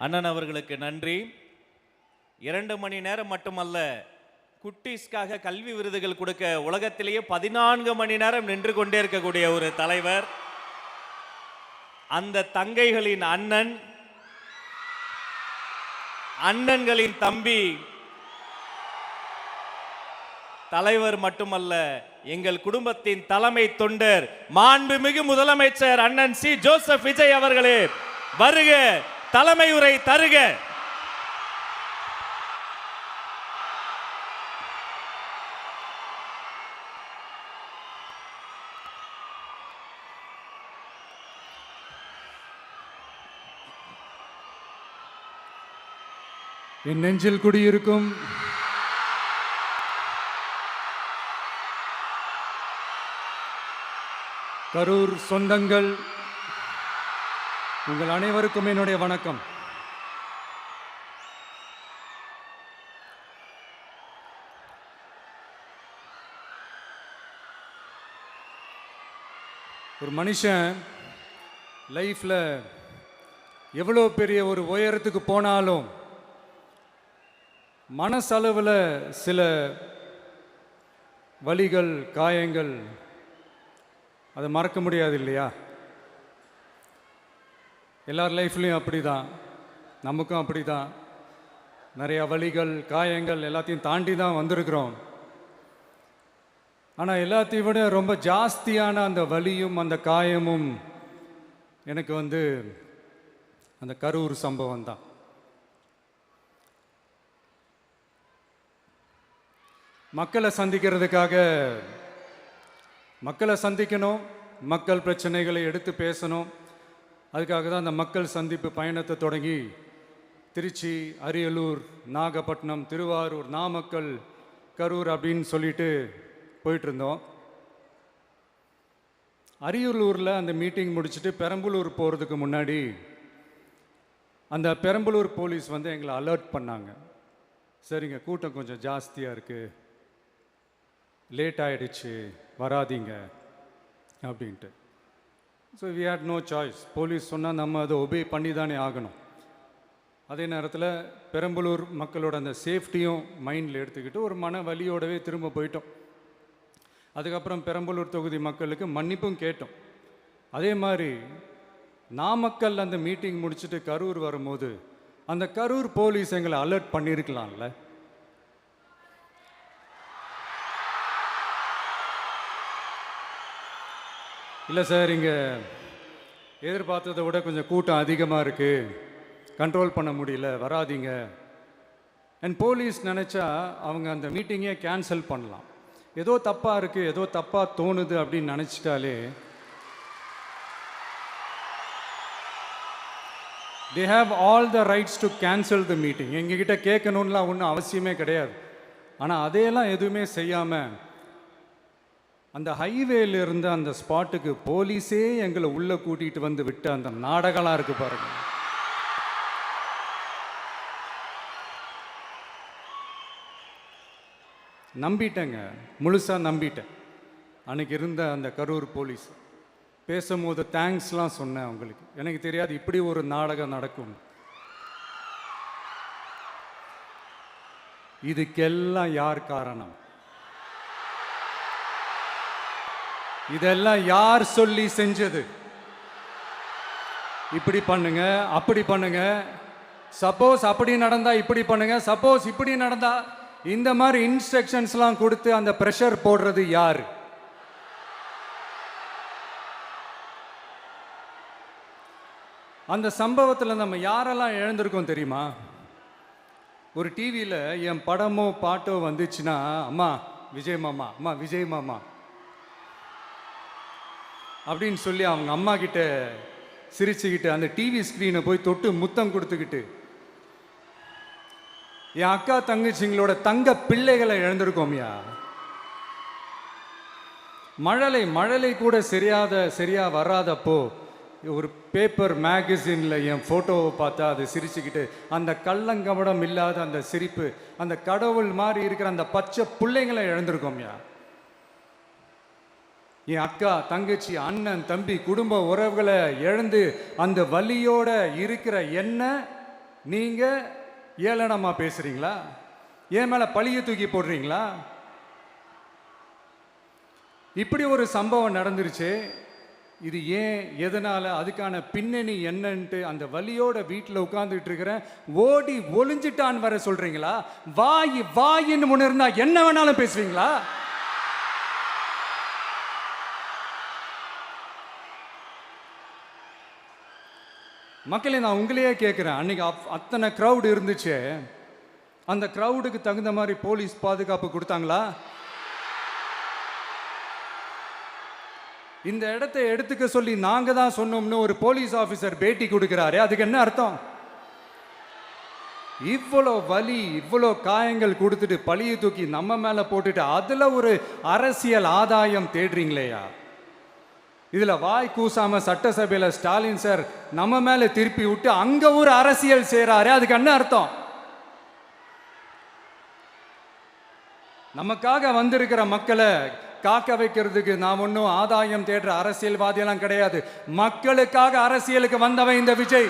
அண்ணன் அவர்களுக்கு நன்றி. 2 மணி நேரம் மட்டுமல்ல, குட்டீஸ்க்காக கல்வி விருதுகள் கொடுக்க உலகத்திலேயே 14 மணி நேரம் நின்று கொண்டே இருக்கக்கூடிய ஒரு தலைவர். அந்த தங்கைகளின் அண்ணன், அண்ணன்களின் தம்பி, தலைவர் மட்டுமல்ல, எங்கள் குடும்பத்தின் தலைமை தொண்டர், மாண்புமிகு முதலமைச்சர் அண்ணன் சி ஜோசப் விஜய் அவர்களே, வருக, தலைமை உரை தருக. என் நெஞ்சில் குடியிருக்கும் கரூர் சொந்தங்கள், உங்கள் அனைவருக்கும் என்னுடைய வணக்கம். ஒரு மனுஷன் லைஃப்ல எவ்வளோ பெரிய ஒரு உயரத்துக்கு போனாலும் மனசளவில் சில வலிகள், காயங்கள், அதை மறக்க முடியாது இல்லையா? எல்லார் லைஃப்லையும் அப்படி தான், நமக்கும் அப்படி தான். நிறையா வலிகள், காயங்கள் எல்லாத்தையும் தாண்டி தான் வந்திருக்கிறோம். ஆனால் எல்லாத்தையும் விட ரொம்ப ஜாஸ்தியான அந்த வலியும் அந்த காயமும் எனக்கு அந்த கரூர் சம்பவம் தான். மக்களை சந்திக்கிறதுக்காக, மக்களை சந்திக்கணும், மக்கள் பிரச்சனைகளை எடுத்து பேசணும். அதுக்காக தான் அந்த மக்கள் சந்திப்பு பயணத்தை தொடங்கி திருச்சி, அரியலூர், நாகப்பட்டினம், திருவாரூர், நாமக்கல், கரூர் அப்படின்னு சொல்லிட்டு போயிட்டு இருந்தோம். அரியலூரில் அந்த மீட்டிங் முடிச்சுட்டு பெரம்பலூர் போகிறதுக்கு முன்னாடி அந்த பெரம்பலூர் போலீஸ் எங்களை அலர்ட் பண்ணாங்க. சரிங்க, கூட்டம் கொஞ்சம் ஜாஸ்தியாக இருக்குது, லேட் ஆகிடுச்சு, வராதிங்க அப்படின்ட்டு. So we had no choice. Police சொன்னால் நம்ம அதை ஒபே பண்ணி தானே ஆகணும். அதே நேரத்தில் பெரம்பலூர் மக்களோட அந்த சேஃப்டியும் மைண்டில் எடுத்துக்கிட்டு ஒரு மன வலியோடவே திரும்ப போயிட்டோம். அதுக்கப்புறம் பெரம்பலூர் தொகுதி மக்களுக்கு மன்னிப்பும் கேட்டோம். அதே மாதிரி நாமக்கல் அந்த மீட்டிங் முடிச்சுட்டு கரூர் வரும்போது அந்த கரூர் போலீஸ் எங்களை அலர்ட் பண்ணியிருக்கலாம்ல. இல்லை சார், இங்கே எதிர்பார்த்ததை விட கொஞ்சம் கூட்டம் அதிகமாக இருக்குது, கண்ட்ரோல் பண்ண முடியல, வராதிங்க. அண்ட் போலீஸ் நினச்சா அவங்க அந்த மீட்டிங்கே கேன்சல் பண்ணலாம். ஏதோ தப்பாக இருக்குது, ஏதோ தப்பாக தோணுது அப்படின்னு நினச்சிட்டாலே they have all the rights to cancel the meeting. எங்ககிட்ட கேட்கணும்லாம் ஒன்றும் அவசியமே கிடையாது. ஆனால் அதையெல்லாம் எதுவுமே செய்யாமல் அந்த ஹைவேல இருந்த அந்த ஸ்பாட்டுக்கு போலீஸே எங்களை உள்ளே கூட்டிகிட்டு வந்து விட்டு அந்த நாடகம்லாம் இருக்கு பாருங்க. நம்பிட்டேங்க, முழுசாக நம்பிட்டேன். அன்னைக்கு இருந்த அந்த கரூர் போலீஸ் பேசும்போது தேங்க்ஸ்லாம் சொன்னேன் அவங்களுக்கு. எனக்கு தெரியாது இப்படி ஒரு நாடகம் நடக்கும். இதுக்கெல்லாம் யார் காரணம்? இதெல்லாம் யார் சொல்லி செஞ்சது? இப்படி பண்ணுங்க, அப்படி பண்ணுங்க, சப்போஸ் அப்படி நடந்தா இப்படி பண்ணுங்க, சப்போஸ் இப்படி நடந்தா இந்த மாதிரி இன்ஸ்ட்ரக்ஷன்ஸ்லாம் கொடுத்து அந்த ப்ரெஷர் போடுறது யாரு? அந்த சம்பவத்தில் நம்ம யாரெல்லாம் இழந்திருக்கோம் தெரியுமா? ஒரு டிவியில் என் படமோ பாட்டோ வந்துச்சுன்னா, அம்மா விஜய் மாமா, அம்மா விஜய் மாமா அப்படின்னு சொல்லி அவங்க அம்மா கிட்ட சிரிச்சுக்கிட்டு அந்த டிவி ஸ்க்ரீனை போய் தொட்டு முத்தம் கொடுத்துக்கிட்டு என் அக்கா தங்கச்சிங்களோட தங்க பிள்ளைகளை இழந்திருக்கோம்யா. மழலை கூட சரியா வராதப்போ ஒரு பேப்பர் மேகசினில் என் ஃபோட்டோவை பார்த்தா அது சிரிச்சுக்கிட்டு அந்த கள்ளங்கபடம் இல்லாத அந்த சிரிப்பு, அந்த கடவுள் மாதிரி இருக்கிற அந்த பச்சை பிள்ளைங்களை இழந்திருக்கோம்யா. என் அக்கா தங்கச்சி அண்ணன் தம்பி குடும்ப உறவுகளை இழந்து அந்த வலியோட இருக்கிற என்ன நீங்க ஏளனமா பேசுறீங்களா? என் மேல பழிய தூக்கி போடுறீங்களா? இப்படி ஒரு சம்பவம் நடந்துருச்சு. இது ஏன், எதனால, அதுக்கான பின்னணி என்னன்ட்டு அந்த வலியோட வீட்டில் உட்கார்ந்துட்டு இருக்கிறேன். ஓடி ஒளிஞ்சிட்டான்னு வர சொல்றீங்களா? வாய் வாயின்னு ஒன்று இருந்தா என்ன வேணாலும் பேசுவீங்களா? மக்களே, நான் உங்களையே கேட்குறேன். அன்னைக்கு அத்தனை க்ரௌடு இருந்துச்சு. அந்த க்ரௌடுக்கு தகுந்த மாதிரி போலீஸ் பாதுகாப்பு கொடுத்தாங்களா? இந்த இடத்தை எடுத்துக்க சொல்லி நாங்க தான் சொன்னோம்னு ஒரு போலீஸ் ஆபீசர் பேட்டி கொடுக்கிறாரு. அதுக்கு என்ன அர்த்தம்? இவ்வளோ வலி, இவ்வளோ காயங்கள் கொடுத்துட்டு பழியை தூக்கி நம்ம மேல போட்டுட்டு அதுல ஒரு அரசியல் ஆதாயம் தேடுறீங்களேயா? இதுல வாய் கூசாம சட்டசபையில ஸ்டாலின் சார் நம்ம மேல திருப்பி விட்டு அங்க ஒரு அரசியல் செய்றாரு. அதுக்கு என்ன அர்த்தம்? நமக்காக வந்திருக்கிற மக்களை காக்க வைக்கிறதுக்கு நான் ஒன்றும் ஆதாயம் தேடுற அரசியல்வாதியெல்லாம் கிடையாது. மக்களுக்காக அரசியலுக்கு வந்தவன் இந்த விஜய்.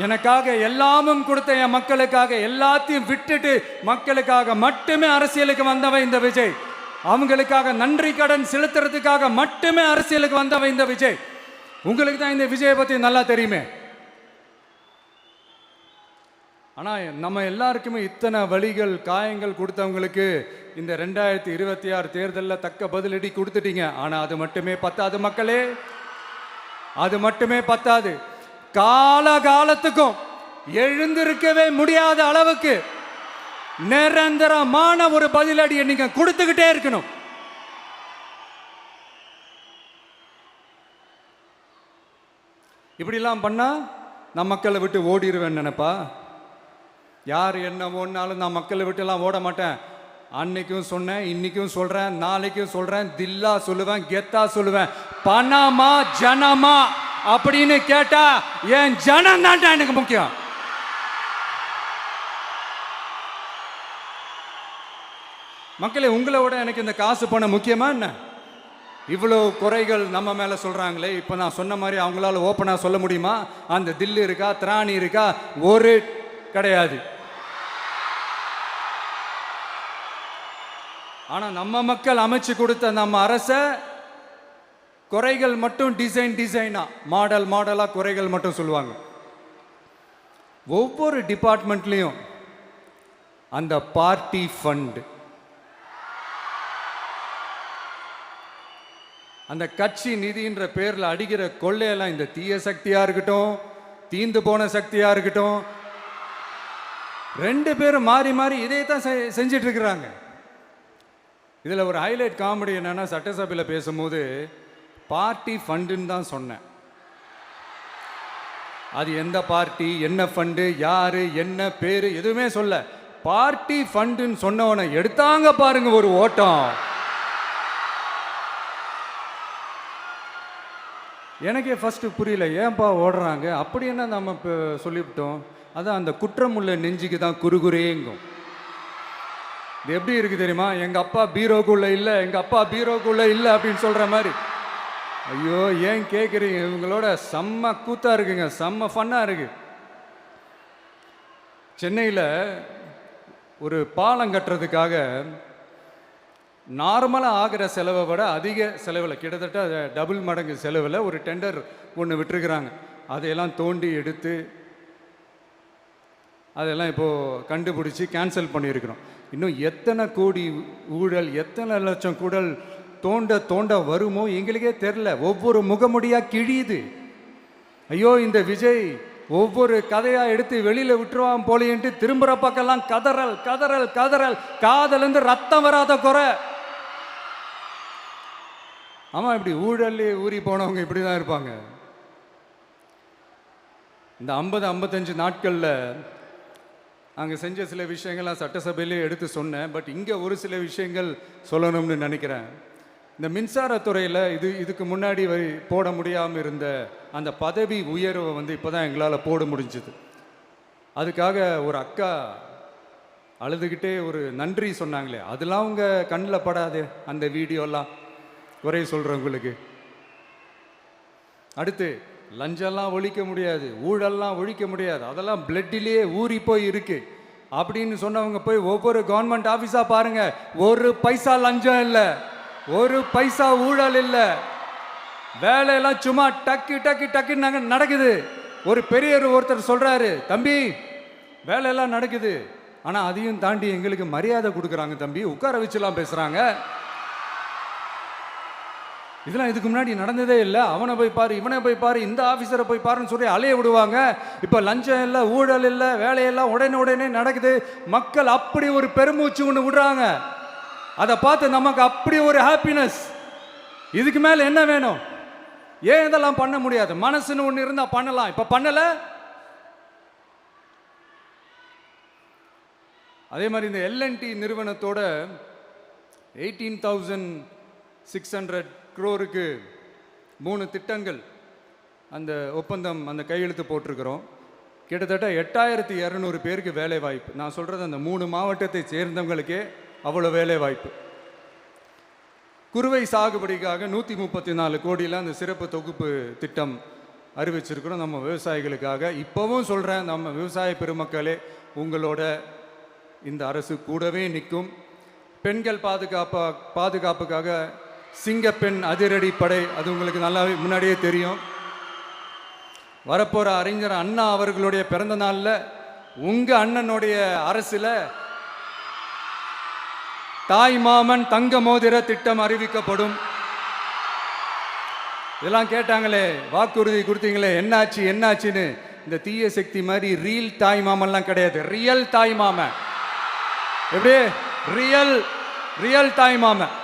எனக்காக எல்லாமும் கொடுத்த என் மக்களுக்காக எல்லாத்தையும் விட்டுட்டு மக்களுக்காக மட்டுமே அரசியலுக்கு வந்தவன் இந்த விஜய். அவங்களுக்காக நன்றி கடன் செலுத்துறதுக்காக மட்டுமே அரசியலுக்கு வந்தவன் இந்த விஜய். உங்களுக்கு தான் இந்த விஜயை பத்தி நல்லா தெரியுமே. ஆனா நம்ம எல்லாருக்குமே இத்தனை வலிகள் காயங்கள் கொடுத்தவங்களுக்கு இந்த 2026 தேர்தலில் தக்க பதிலடி கொடுத்துட்டீங்க. ஆனா அது மட்டுமே பத்தாது மக்களே, அது மட்டுமே பத்தாது. காலகாலத்துக்கும் எழுந்திருக்கவே முடியாத அளவுக்கு நிரந்தரமான ஒரு பதிலடியை நீங்க கொடுத்துக்கிட்டே இருக்கணும். இப்படிலாம் பண்ணா நான் மக்களை விட்டு ஓடிடுவேன் நினைப்பா? யார் என்ன ஓடினாலும் நான் மக்களை விட்டுலாம் ஓட மாட்டேன். அன்னைக்கும் சொன்னேன், இன்னைக்கும் சொல்றேன், நாளைக்கும் சொல்றேன், தில்லா சொல்லுவேன், கெத்தா சொல்லுவேன். பணமா ஜனமா அப்படின்னு கேட்டா என் ஜனம் தான் எனக்கு முக்கியம். மக்களே, உங்களை விட எனக்கு இந்த காசு பணம் முக்கியமா என்ன? இவ்வளோ குறைகள் நம்ம மேல சொல்றாங்களே, இப்போ நான் சொன்ன மாதிரி அவங்களால ஓப்பனா சொல்ல முடியுமா? அந்த தில்லு இருக்கா, திராணி இருக்கா? ஒரு கிடையாது. ஆனா நம்ம மக்கள் அமைச்சு கொடுத்த நம்ம அரச குறைகள் மட்டும் டிசைனா மாடலா குறைகள் மட்டும் சொல்லுவாங்க. ஒவ்வொரு டிபார்ட்மெண்ட்லயும் அந்த பார்ட்டி ஃபண்ட், அந்த கட்சி நிதின்ற பேர்ல அடிக்கிற கொள்ளையெல்லாம் இந்த தீய சக்தியா இருக்கட்டும், தீந்து போன சக்தியா இருக்கட்டும், ரெண்டு பேரும் மாறி மாறி இதே தான் செஞ்சிட்டு இருக்கிறாங்க. இதுல ஒரு ஹைலைட் காமெடி என்னன்னா, சட்டசபையில் பேசும்போது பார்ட்டி ஃபண்டுன்னு தான் சொன்னேன். அது எந்த பார்ட்டி, என்ன ஃபண்டு, யாரு, என்ன பேரு, எதுவுமே சொல்ல. பார்ட்டி ஃபண்டுன்னு சொன்னவனை எடுத்தாங்க பாருங்க ஒரு ஓட்டம். எனக்கே ஃபர்ஸ்ட் புரியல, ஏன்பா ஓடுறாங்க? அப்படி என்ன நம்ம இப்போ சொல்லிவிட்டோம்? அதான் அந்த குற்றமுள்ள நெஞ்சுக்கு தான் குறுகுறேங்கும். இது எப்படி இருக்கு தெரியுமா? எங்க அப்பா பீரோக்குள்ள இல்லை, எங்க அப்பா பீரோக்குள்ள இல்லை அப்படின்னு சொல்ற மாதிரி. ஐயோ, ஏன் கேட்குறீங்க? இவங்களோட செம்ம கூத்தா இருக்குங்க, செம்ம ஃபன்னா இருக்கு. சென்னையில் ஒரு பாலம் கட்டுறதுக்காக நார்மலாக ஆகிற செலவை விட அதிக செலவில், கிட்டத்தட்ட டபுள் மடங்கு செலவில் ஒரு டெண்டர் ஒன்று விட்டுருக்குறாங்க. அதையெல்லாம் தோண்டி எடுத்து அதெல்லாம் இப்போது கண்டுபிடிச்சி கேன்சல் பண்ணியிருக்கிறோம். இன்னும் எத்தனை கோடி ஊழல், எத்தனை லட்சம் கூடல் தோண்ட வருமோ எங்களுக்கே தெரில. ஒவ்வொரு முகமுடியாக கிழியுது. ஐயோ, இந்த விஜய் ஒவ்வொரு கதையாக எடுத்து வெளியில் விட்டுருவான் போலேன்ட்டு திரும்புகிற பக்கம்லாம் கதறல் கதறல் கதறல். காதலேருந்து ரத்தம் வராத குறை. ஆமாம், இப்படி ஊழல் ஊறி போனவங்க இப்படி தான் இருப்பாங்க. இந்த 50-55 நாட்களில் அங்கே செஞ்ச சில விஷயங்கள்லாம் சட்டசபையிலே எடுத்து சொன்னேன். பட் இங்கே ஒரு சில விஷயங்கள் சொல்லணும்னு நினைக்கிறேன். இந்த மின்சாரத்துறையில் இதுக்கு முன்னாடி போட முடியாமல் இருந்த அந்த பதவி உயர்வை இப்போ தான் எங்களால் போட முடிஞ்சுது. அதுக்காக ஒரு அக்கா அழுதுகிட்டே ஒரு நன்றி சொன்னாங்களே, அதெல்லாம் அவங்க கண்ணில் படாது அந்த வீடியோலாம், குறை சொல்கிறவங்களுக்கு. அடுத்து லஞ்சம்லாம் ஒழிக்க முடியாது, ஊழல்லாம் ஒழிக்க முடியாது, அதெல்லாம் பிளட்டிலேயே ஊறி போய் இருக்கு அப்படின்னு சொன்னவங்க போய் ஒவ்வொரு கவர்மெண்ட் ஆஃபீஸாக பாருங்க, ஒரு பைசா லஞ்சம் இல்லை, ஒரு பைசா ஊழல் இல்லை, வேலையெல்லாம் சும்மா டக்கு டக்கு டக்குன்னு நடக்குது. ஒரு பெரியவர் ஒருத்தர் சொல்றாரு, தம்பி வேலையெல்லாம் நடக்குது, ஆனால் அதையும் தாண்டி எங்களுக்கு மரியாதை கொடுக்குறாங்க தம்பி, உட்கார வச்சுலாம் பேசுகிறாங்க. இதெல்லாம் இதுக்கு முன்னாடி நடந்ததே இல்லை. அவனை போய் பாரு, இவனை போய் பாரு, இந்த ஆஃபீஸரை போய் பாருன்னு சொல்லி அலைய விடுவாங்க. இப்போ லஞ்சம் இல்லை, ஊழல் இல்லை, வேலையெல்லாம் உடனே நடக்குது. மக்கள் அப்படி ஒரு பெருமூச்சு ஒன்று விடுறாங்க. அதை பார்த்து நமக்கு அப்படி ஒரு ஹாப்பினஸ். இதுக்கு மேலே என்ன வேணும்? ஏன் இதெல்லாம் பண்ண முடியாது? மனசுன்னு ஒன்று இருந்தால் பண்ணலாம். இப்போ பண்ணலை. அதே மாதிரி இந்த எல்என்டி நிறுவனத்தோட 18,600 crore 3 திட்டங்கள் அந்த ஒப்பந்தம், அந்த கையெழுத்து போட்டிருக்கிறோம். கிட்டத்தட்ட 8,200 பேருக்கு வேலை வாய்ப்பு. நான் சொல்கிறது அந்த 3 மாவட்டத்தை சேர்ந்தவங்களுக்கே அவ்வளோ வேலை வாய்ப்பு. குறுவை சாகுபடிக்காக 134 கோடியில் அந்த சிறப்பு தொகுப்பு திட்டம் அறிவிச்சிருக்கிறோம் நம்ம விவசாயிகளுக்காக. இப்போவும் சொல்கிறேன், நம்ம விவசாய பெருமக்களே, உங்களோட இந்த அரசு கூடவே நிற்கும். பெண்கள் பாதுகாப்புக்காக சிங்கப்பெண் அதிரடி படை, அது உங்களுக்கு நல்லாவே முன்னாடியே தெரியும். வரப்போகிற அறிஞர் அண்ணா அவர்களுடைய பிறந்த நாளில் உங்கள் அண்ணனுடைய அரசில் தாய் மாமன் தங்க மோதிர திட்டம் அறிவிக்கப்படும். இதெல்லாம் கேட்டாங்களே, வாக்குறுதி கொடுத்தீங்களே, என்னாச்சுன்னு. இந்த தீய சக்தி மாதிரி ரியல் தாய் மாமன்லாம் கிடையாது, ரியல் தாய் மாமன். எப்படி? ரியல் தாய் மாமன்.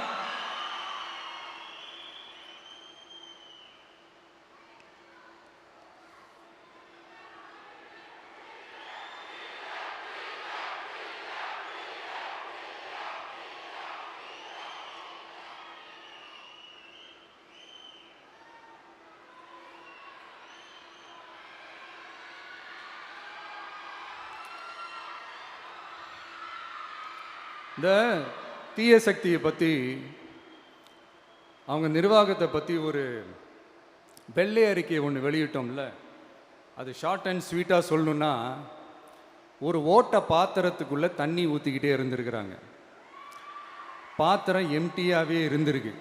இந்த தீய சக்தியை பற்றி, அவங்க நிர்வாகத்தை பற்றி ஒரு வெள்ளை அறிக்கை ஒன்று வெளியிட்டோம்ல, அது ஷார்ட் அண்ட் ஸ்வீட்டாக சொல்லணுன்னா, ஒரு ஓட்ட பாத்திரத்துக்குள்ளே தண்ணி ஊற்றிக்கிட்டே இருந்திருக்கிறாங்க. பாத்திரம் எம்டியாகவே இருந்திருக்கு,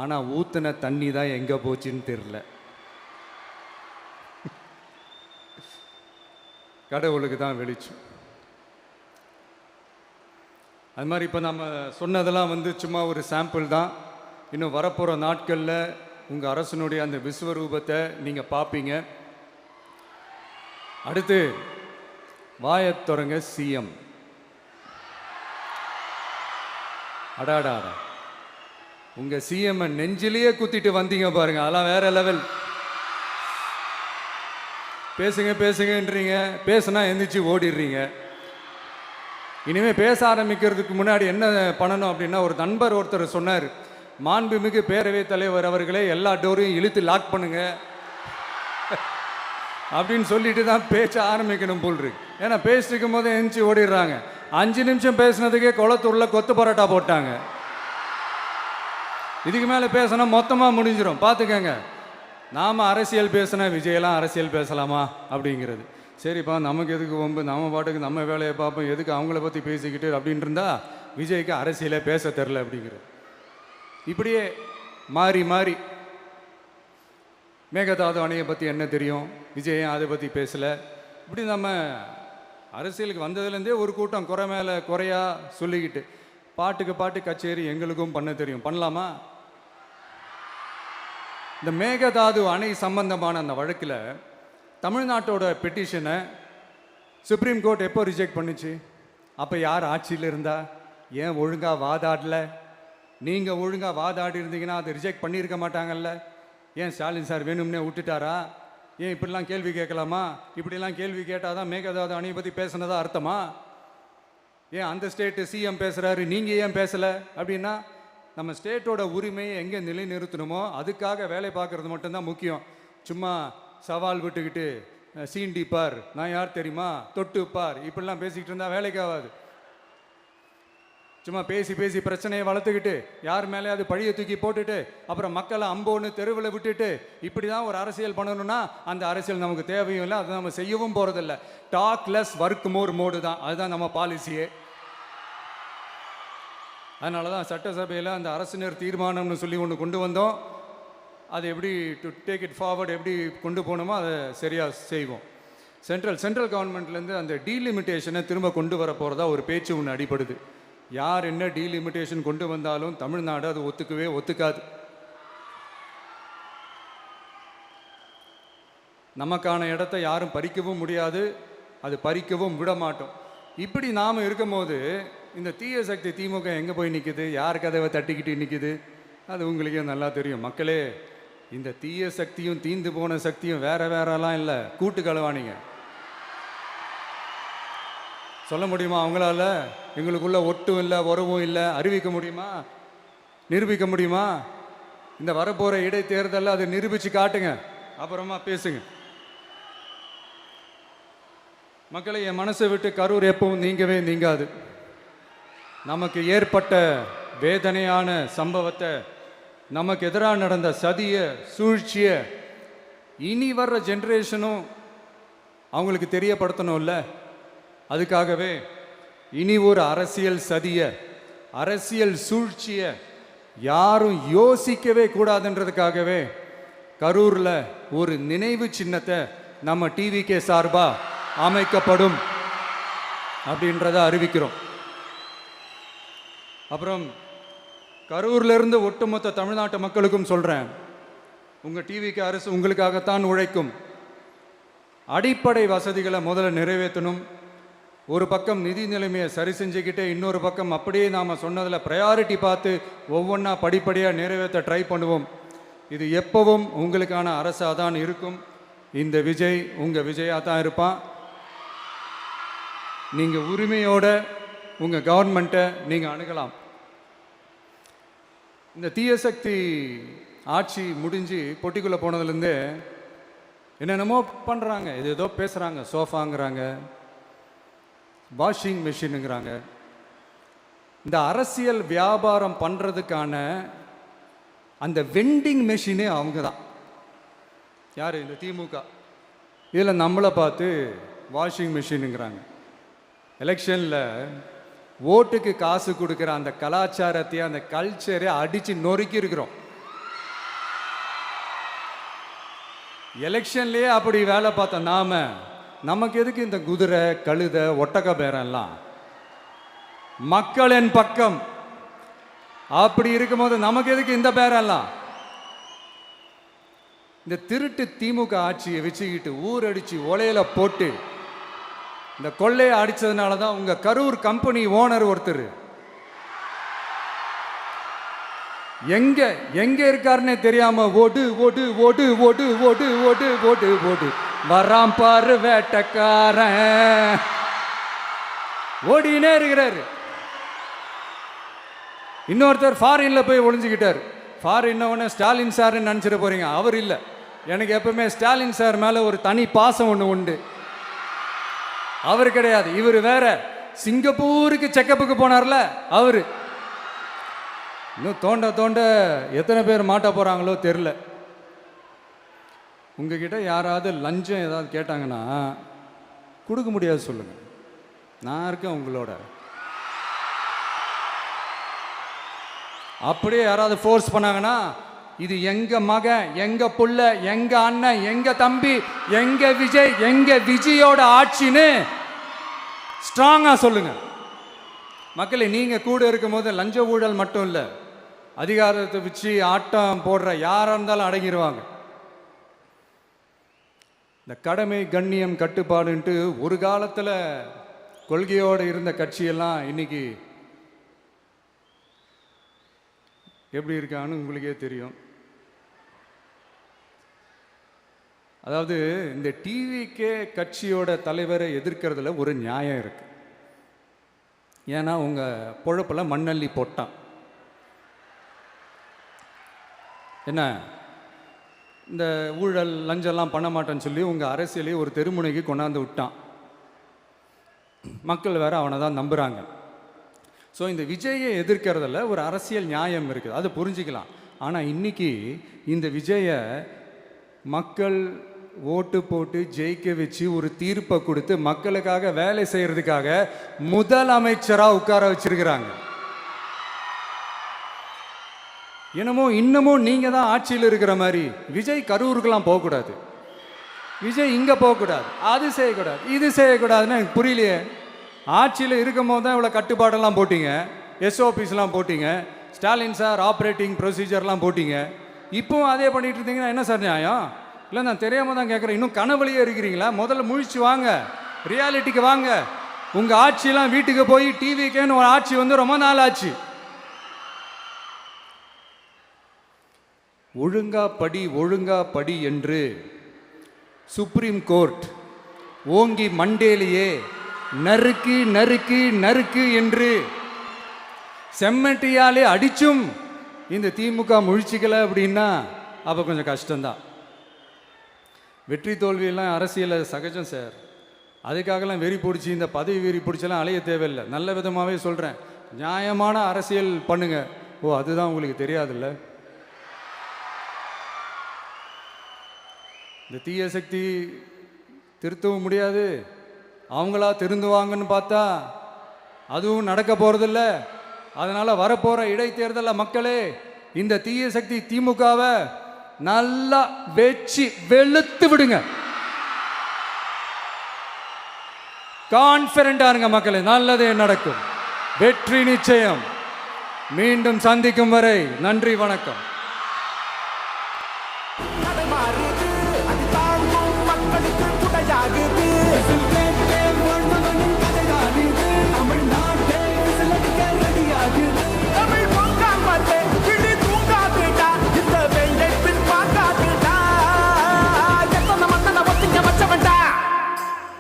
ஆனால் ஊற்றின தண்ணி தான் எங்கே போச்சுன்னு தெரில. கடவுளுக்கு தான் வெளிச்சம். அது மாதிரி இப்போ நம்ம சொன்னதெல்லாம் சும்மா ஒரு சாம்பிள் தான். இன்னும் வரப்போகிற நாட்களில் உங்கள் அரசனுடைய அந்த விஸ்வரூபத்தை நீங்கள் பார்ப்பீங்க. அடுத்து வாயத்தொடங்க சிஎம். அடாடா, உங்கள் சிஎம் நெஞ்சிலேயே குத்திட்டு வந்தீங்க பாருங்க, அதெல்லாம் வேற லெவல். பேசுங்கன்றீங்க, பேசுனா எந்திரிச்சு ஓடிடுறீங்க. இனிமேல் பேச ஆரம்பிக்கிறதுக்கு முன்னாடி என்ன பண்ணணும் அப்படின்னா, ஒரு நண்பர் ஒருத்தர் சொன்னார், மாண்புமிகு பேரவைத் தலைவர் அவர்களே, எல்லா டோரையும் இழுத்து லாக் பண்ணுங்க அப்படின்னு சொல்லிட்டு தான் பேச்ச ஆரம்பிக்கணும் போல் இருக்கு. ஏன்னா பேசிட்டு இருக்கும் போது எந்திரிச்சு ஓடிடுறாங்க. 5 நிமிஷம் பேசினதுக்கே குளத்தூர்ல கொத்து பரோட்டா போட்டாங்க. இதுக்கு மேலே பேசினா மொத்தமாக முடிஞ்சிடும், பார்த்துக்கங்க. நாம் அரசியல் பேசினா விஜயெல்லாம் அரசியல் பேசலாமா அப்படிங்கிறது. சரிப்பா, நமக்கு எதுக்கு வம்பு, நம்ம பாட்டுக்கு நம்ம வேலையை பார்ப்போம், எதுக்கு அவங்கள பற்றி பேசிக்கிட்டு அப்படின்னு இருந்தால் விஜய்க்கு அரசியலே பேச தெரில அப்படிங்கிறது. இப்படியே மாறி மேகதாது அணையை பற்றி என்ன தெரியும், விஜய் அதை பற்றி பேசலை. இப்படி நம்ம அரசியலுக்கு வந்ததுலேருந்தே ஒரு கூட்டம் குறை மேலே குறையா சொல்லிக்கிட்டு, பாட்டு கச்சேரி எங்களுக்கும் பண்ண தெரியும், பண்ணலாமா? இந்த மேகதாது அணை சம்பந்தமான அந்த வழக்கில் தமிழ்நாட்டோட பெட்டிஷனை சுப்ரீம் கோர்ட் எப்போ ரிஜெக்ட் பண்ணுச்சு? அப்போ யார் ஆட்சியில் இருந்தா? ஏன் ஒழுங்காக வாதாடல? நீங்கள் ஒழுங்காக வாதாடி இருந்தீங்கன்னா அதை ரிஜெக்ட் பண்ணியிருக்க மாட்டாங்கல்ல. ஏன் ஸ்டாலின் சார் வேணும்னே விட்டுட்டாரா? ஏன் இப்படிலாம் கேள்வி கேட்கலாமா? இப்படிலாம் கேள்வி கேட்டால் தான் மேகதாது அணையை பற்றி பேசுனதா அர்த்தமா? ஏன் அந்த ஸ்டேட்டு சிஎம் பேசுகிறாரு, நீங்கள் ஏன் பேசலை அப்படின்னா, நம்ம ஸ்டேட்டோட உரிமையை எங்கே நிலைநிறுத்தணுமோ அதுக்காக வேலை பார்க்குறது மட்டும்தான் முக்கியம். சும்மா சவால் விட்டுக்கிட்டு சீண்டி பார், நான் யார் தெரியுமா, தொட்டு பார், இப்படிலாம் பேசிக்கிட்டு இருந்தால் வேலைக்கு ஆகாது. சும்மா பேசி பேசி பிரச்சனையை வளர்த்துக்கிட்டு யார் மேலே அது பழியை தூக்கி போட்டுட்டு அப்புறம் மக்களை அம்போன்னு தெருவில் விட்டுட்டு இப்படி தான் ஒரு அரசியல் பண்ணணும்னா அந்த அரசியல் நமக்கு தேவையும் இல்லை, அதை நம்ம செய்யவும் போகிறதில்ல. Talk less work more mode தான், அதுதான் நம்ம பாலிசியே. அதனால தான் சட்டசபையில் அந்த அரசினர் தீர்மானம்னு சொல்லி ஒன்று கொண்டு வந்தோம். அது எப்படி டு டேக் இட் ஃபார்வர்ட் எப்படி கொண்டு போகணுமோ அதை சரியாக செய்வோம். சென்ட்ரல் கவர்மெண்ட்லேருந்து அந்த டீலிமிட்டேஷனை திரும்ப கொண்டு வர போகிறதா ஒரு பேச்சு ஒன்று அடிபடுது. யார் என்ன டீலிமிட்டேஷன் கொண்டு வந்தாலும் தமிழ்நாடு அது ஒத்துக்காது. நமக்கான இடத்த யாரும் பறிக்கவும் முடியாது, அது பறிக்கவும் விட மாட்டோம். இப்படி நாம் இருக்கும்போது இந்த தீய சக்தி திமுக எங்கே போய் நிற்குது, யார் கதவை தட்டிக்கிட்டு நிற்குது, அது உங்களுக்கே நல்லா தெரியும். மக்களே, இந்த தீய சக்தியும் தீந்து போன சக்தியும் வேறலாம் இல்லை, கூட்டு களவாணிங்க. சொல்ல முடியுமா அவங்களால? எங்களுக்குள்ள ஒட்டும் இல்லை, உறவும் இல்லை, அறிவிக்க முடியுமா, நிரூபிக்க முடியுமா? இந்த வரப்போகிற இடைத்தேர்தலில் அதை நிரூபித்து காட்டுங்க, அப்புறமா பேசுங்க. மக்களை, என் மனசை விட்டு கரூர் எப்பவும் நீங்காது. நமக்கு ஏற்பட்ட வேதனையான சம்பவத்தை, நமக்கு எதிராக நடந்த சதிய சூழ்ச்சியை இனி வர்ற ஜென்ரேஷனும் அவங்களுக்கு தெரியப்படுத்தணும்ல. அதுக்காகவே இனி ஒரு அரசியல் சதிய, அரசியல் சூழ்ச்சிய யாரும் யோசிக்கவே கூடாதுன்றதுக்காகவே கரூரில் ஒரு நினைவு சின்னத்தை நம்ம டிவிகே சார்பாக அமைக்கப்படும் அப்படின்றத அறிவிக்கிறோம். அப்புறம் கரூர்லேருந்து ஒட்டுமொத்த தமிழ்நாட்டு மக்களுக்கும் சொல்கிறேன், உங்கள் டிவிக்கு அரசு உங்களுக்காகத்தான் உழைக்கும். அடிப்படை வசதிகளை முதல்ல நிறைவேற்றணும். ஒரு பக்கம் நிதி நிலைமையை சரி செஞ்சுக்கிட்டே, இன்னொரு பக்கம் அப்படியே நாம் சொன்னதில் ப்ரையாரிட்டி பார்த்து ஒவ்வொன்றா படிப்படியாக நிறைவேற்ற ட்ரை பண்ணுவோம். இது எப்பவும் உங்களுக்கான அரசாக தான் இருக்கும். இந்த விஜய் உங்கள் விஜயாக தான் இருப்பான். நீங்கள் உரிமையோட உங்கள் கவர்மெண்ட்டை நீங்கள் அணுகலாம். இந்த தீயசக்தி ஆட்சி முடிஞ்சு பொட்டிக்குள்ளே போனதுலேருந்து என்னென்னமோ பண்ணுறாங்க, இது ஏதோ பேசுகிறாங்க, சோஃபாங்கிறாங்க, வாஷிங் மிஷினுங்கிறாங்க. இந்த அரசியல் வியாபாரம் பண்ணுறதுக்கான அந்த வெண்டிங் மெஷினே அவங்க தான். யார்? இந்த திமுக. இதில் நம்மளை பார்த்து வாஷிங் மிஷினுங்கிறாங்க. எலெக்ஷனில் ஓட்டுக்கு காசு கொடுக்குற அந்த கலாச்சாரத்தையே, அந்த கல்ச்சரை அடித்து நொறுக்கி இருக்கிறோம். எலெக்ஷன்லேயே அப்படி வேலை பார்த்தோம் நமக்கு எதுக்கு இந்த குதிரை, கழுதை, ஒட்டக பேரெல்லாம்? மக்களின் பக்கம் அப்படி இருக்கும்போது நமக்கு எதுக்கு இந்த பேரெல்லாம்? இந்த திருட்டு திமுக ஆட்சியை வச்சுக்கிட்டு ஊரடிச்சு ஒலையில போட்டு இந்த கொள்ளையை அடிச்சதுனால தான் உங்க கரூர் கம்பெனி ஓனர் ஒருத்தர் எங்க எங்க இருக்காருன்னே தெரியாம ஓடு ஓடு ஓடு ஓடு ஓடு ஓடு ஓடு ஓடு வராம் பாரு வேட்டக்காரன் ஓடினே இருக்கிறாரு. இன்னொருத்தர் ஃபாரின்ல போய் ஒளிஞ்சுக்கிட்டார். ஃபாரின் ஸ்டாலின் சார்ன்னு நினச்சிட போறீங்க, அவர் இல்லை. எனக்கு எப்பவுமே ஸ்டாலின் சார் மேல ஒரு தனி பாசம் ஒன்று உண்டு. அவர் கிடையாது, இவர் வேற. சிங்கப்பூருக்கு செக்கப்புக்கு போனார்ல அவரு. இன்னும் தோண்ட எத்தனை பேர் மாட்ட போறாங்களோ தெரியல. உங்ககிட்ட யாராவது லஞ்சம் ஏதாவது கேட்டாங்கன்னா கொடுக்க முடியாது சொல்லுங்க, நான் இருக்கேன் உங்களோட. அப்படியே யாராவது ஃபோர்ஸ் பண்ணாங்கன்னா, இது எங்க மகன், எங்க புள்ள, எங்க அண்ணன், எங்க தம்பி, எங்க விஜய், எங்க விஜயோட ஆட்சின்னு ஸ்ட்ராங்கா சொல்லுங்க. மக்களை, நீங்க கூட இருக்கும் போது லஞ்ச ஊழல் மட்டும் இல்லை, அதிகாரத்தை வச்சு ஆட்டம் போடுற யாரா இருந்தாலும் அடங்கிடுவாங்க. இந்த கடமை, கண்ணியம், கட்டுப்பாடுன்ட்டு ஒரு காலத்தில் கொள்கையோடு இருந்த கட்சியெல்லாம் இன்னைக்கு எப்படி இருக்கான்னு உங்களுக்கே தெரியும். அதாவது இந்த டிவிகே கட்சியோட தலைவரை எதிர்க்கிறதுல ஒரு நியாயம் இருக்கு. ஏன்னா உங்க பொழப்புல மண்ணள்ளி போட்டான். என்ன, இந்த ஊழல் லஞ்சம்லாம் பண்ண மாட்டேன்னு சொல்லி உங்க அரசியலையே ஒரு தெருமுனைக்கு கொண்டாந்து விட்டான். மக்கள் வேற அவனை தான் நம்புறாங்க. ஸோ இந்த விஜயை எதிர்க்கிறதுல ஒரு அரசியல் நியாயம் இருக்குது, அது புரிஞ்சுக்கலாம். ஆனால் இன்னைக்கு இந்த விஜயை மக்கள் ஓட்டு போட்டு ஜெயிக்க வச்சு ஒரு தீர்ப்பை கொடுத்து மக்களுக்காக வேலை செய்யறதுக்காக முதலமைச்சராக உட்கார வச்சிருக்கிறாங்க. என்னமோ இன்னமும் நீங்கள் தான் ஆட்சியில் இருக்கிற மாதிரி விஜய் கரூருக்கெல்லாம் போகக்கூடாது, விஜய் இங்கே போகக்கூடாது, அது செய்யக்கூடாது, இது செய்யக்கூடாதுன்னு எனக்கு புரியலையே. ஆட்சியில் இருக்கும் போது தான் இவ்வளோ கட்டுப்பாடெல்லாம் போட்டிங்க, எஸ்ஓபிஸ்லாம் போட்டிங்க, ஸ்டாலின் சார் ஆப்ரேட்டிங் ப்ரொசீஜர்லாம் போட்டிங்க. இப்போவும் அதே பண்ணிட்டு இருந்தீங்கன்னா என்ன சார் நியாயம்? இல்லை நான் தெரியாமல் தான் கேட்குறேன், இன்னும் கனவுலையே இருக்கிறீங்களா? முதல்ல முழிச்சு வாங்க, ரியாலிட்டிக்கு வாங்க. உங்கள் ஆட்சியெல்லாம் வீட்டுக்கு போய் டிவிக்கேன்னு ஒரு ஆட்சி வந்து ரொம்ப நாள் ஆச்சு. ஒழுங்கா படி என்று சுப்ரீம் கோர்ட் ஓங்கி மண்டேலியே நறுக்கு நறுக்கு நறுக்கு என்று செம்மட்டியாலே அடிச்சும் இந்த திமுக முழிச்சிக்கல அப்படின்னா அப்போ கொஞ்சம் கஷ்டம்தான். வெற்றி தோல்வியெல்லாம் அரசியலில் சகஜம் சார், அதுக்காகலாம் வெறி பிடிச்சி இந்த பதவி வெறி பிடிச்செல்லாம் அலைய தேவையில்லை. நல்ல விதமாகவே சொல்கிறேன், நியாயமான அரசியல் பண்ணுங்க. ஓ அதுதான் உங்களுக்கு தெரியாதுல்ல? இந்த தீய சக்தி திருத்தவும் முடியாது, அவங்களா திருந்துவாங்கன்னு பார்த்தா அதுவும் நடக்க போகிறதில்ல. அதனால் வரப்போகிற இடைத்தேர்தலில் மக்களே இந்த தீய சக்தி திமுகவை நல்லா வெச்சு வெளுத்து விடுங்க. கான்ஃபிடண்டா இருங்க மக்களே, நல்லதே நடக்கும், வெற்றி நிச்சயம். மீண்டும் சந்திக்கும் வரை நன்றி, வணக்கம்.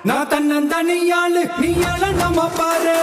நான் தன்னந்தனியாளு, நீ நம்ம பாரு.